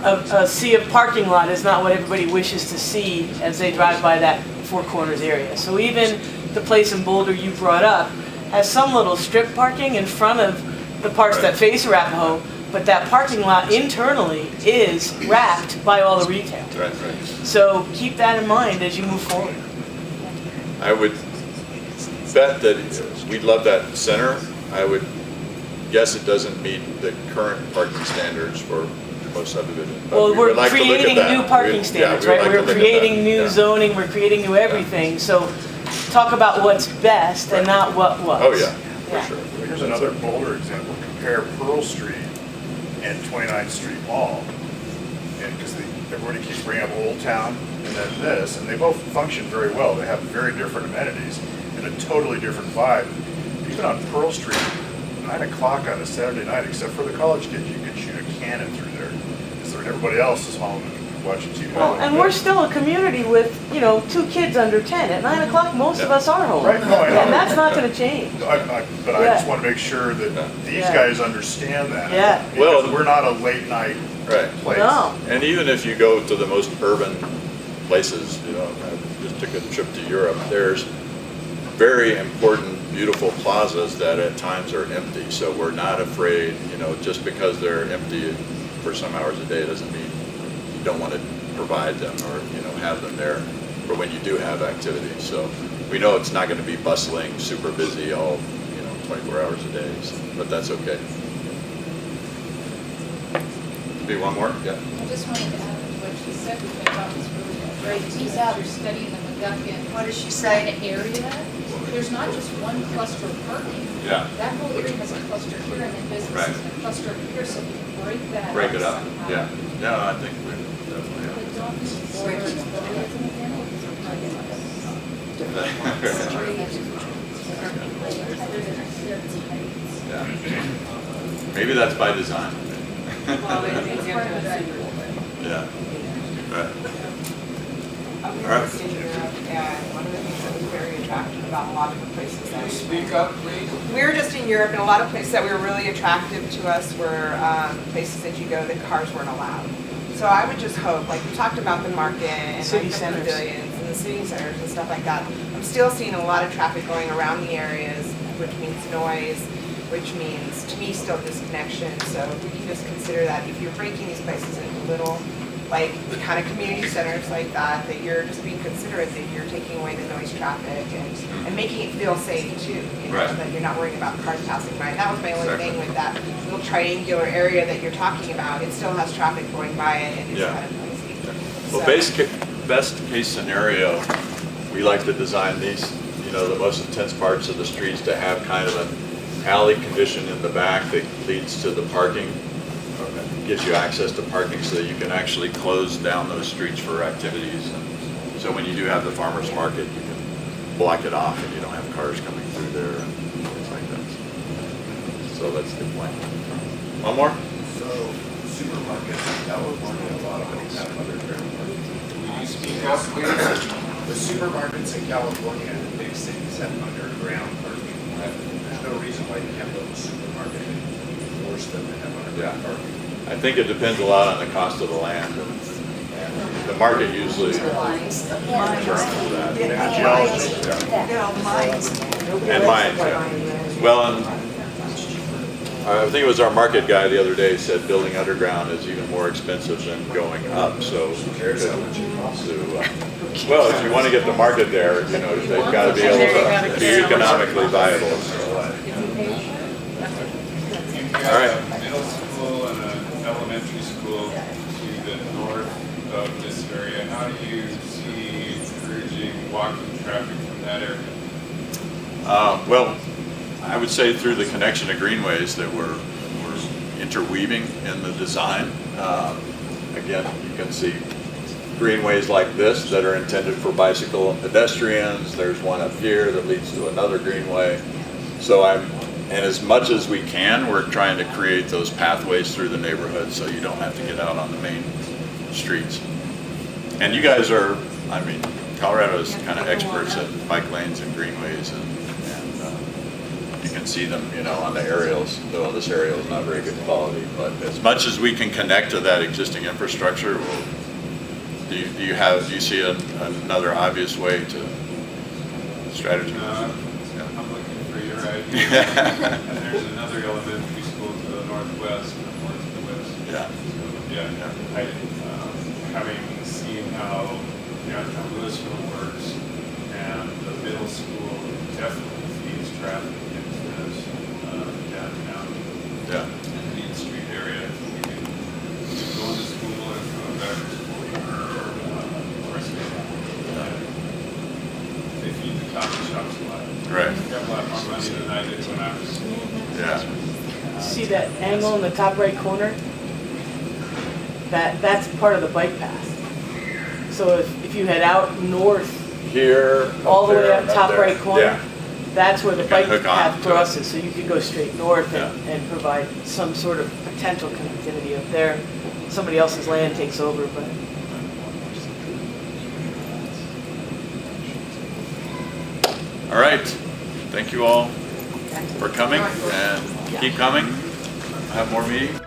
a sea of parking lot is not what everybody wishes to see as they drive by that Four Corners area. So even the place in Boulder you brought up has some little strip parking in front of the parts that face Arapahoe, but that parking lot internally is wrapped by all the retail. Right. So keep that in mind as you move forward. I would bet that we'd love that center. I would guess it doesn't meet the current parking standards for most subdivisions. but Well, we we're would like to look at creating that. new parking standards, right? We're creating new zoning, we're creating new everything. So talk about what's best and not what was. Oh, yeah, for sure. Here's another Boulder example. Compare Pearl Street and 29th Street Mall. And because everybody keeps bringing up Old Town and then this, and they both function very well. They have very different amenities and a totally different vibe. Even on Pearl Street, 9 o'clock on a Saturday night, except for the college kids, you could shoot a cannon through there. So everybody else is home and watching TV. Well, and we're still a community with, 2 kids under 10. At 9 o'clock, most of us are home. Right, no, I know. And that's not gonna change. But I just want to make sure that these guys understand that. Yeah. Because we're not a late night place. No. And even if you go to the most urban places, I just took a trip to Europe, there's very important, beautiful plazas that at times are empty. So we're not afraid, just because they're empty for some hours a day doesn't mean you don't want to provide them or, have them there for when you do have activity. So we know it's not going to be bustling, super busy all, 24 hours a day, but that's okay. Be one more? Yeah. I just wanted to add to what she said, which I thought was really great. She's out there studying the McGuckin. What does she say? Area. There's not just one cluster of parking. Yeah. That whole area has a cluster here and then businesses and a cluster here, so we can break Break it that up, somehow. yeah. No, I think we definitely have. But don't use borders, borders in the middle, because we're parking lots. Yeah. Maybe that's by design. Yeah. Right. We All were right. just in Europe, and one of the things that was very attractive about a lot of the places that Speak up, please. we were just in Europe, and a lot of places that were really attractive to us were places that you go that cars weren't allowed. So I would just hope, like we talked about the market and City like the centers. pavilions and the city centers and stuff like that. I'm still seeing a lot of traffic going around the areas, which means noise, which means, to me, still disconnection. So if we can just consider that if you're breaking these places into little, like kind of community centers like that, that you're just being considerate that you're taking away the noise traffic and making it feel safe too. Right. That you're not worrying about cars passing by. That was my only thing with that little triangular area that you're talking about. It still has traffic going by it and it's kind of noisy. Well, So- best case scenario, we like to design these, the most intense parts of the streets to have kind of an alley condition in the back that leads to the parking, gives you access to parking so that you can actually close down those streets for activities. And so when you do have the farmer's market, you can block it off and you don't have cars coming through there and things like that. So that's a good point. One more? So supermarkets in California, a lot of them have underground parking. Will you speak up, please? The supermarkets in California and the big cities have underground parking. There's no reason why you can't build a supermarket and force them to have underground parking. I think it depends a lot on the cost of the land. And the market usually determines that. And mines, yeah. Well, and I think it was our market guy the other day said building underground is even more expensive than going up. So, well, if you want to get the market there, they've got to be able to be economically viable. All right. Middle school and an elementary school to the north of this area. How do you see encouraging walking traffic from that area? Well, I would say through the connection of greenways that we're interweaving in the design. Again, you can see greenways like this that are intended for bicycle and pedestrians. There's one up here that leads to another greenway. So and as much as we can, we're trying to create those pathways through the neighborhood so you don't have to get out on the main streets. And you guys are, I mean, Colorado's kind of experts at bike lanes and greenways, and you can see them, you know, on the aerials. Though this aerial is not very good quality, but as much as we can connect to that existing infrastructure, do you see another obvious way to strategy? I'm looking for your idea. And there's another elementary school to the northwest and one to the west. Yeah. So, yeah. Having seen how downtown Louisville works, and the middle school definitely feeds traffic into this downtown and Main Street area. We can go to school and come back to school. They feed the coffee shops a lot. Right. They got a lot more money than I did when I was. Yeah. See that angle in the top right corner? That's part of the bike path. So if you head out north, Here, all the way there, up top there. right corner, Yeah. that's where the You bike can hook on path to it. crosses. So you could go straight north and provide some sort of potential connectivity up there. Somebody else's land takes over, but. All right. Thank you all for coming, and keep coming. Have more meetings.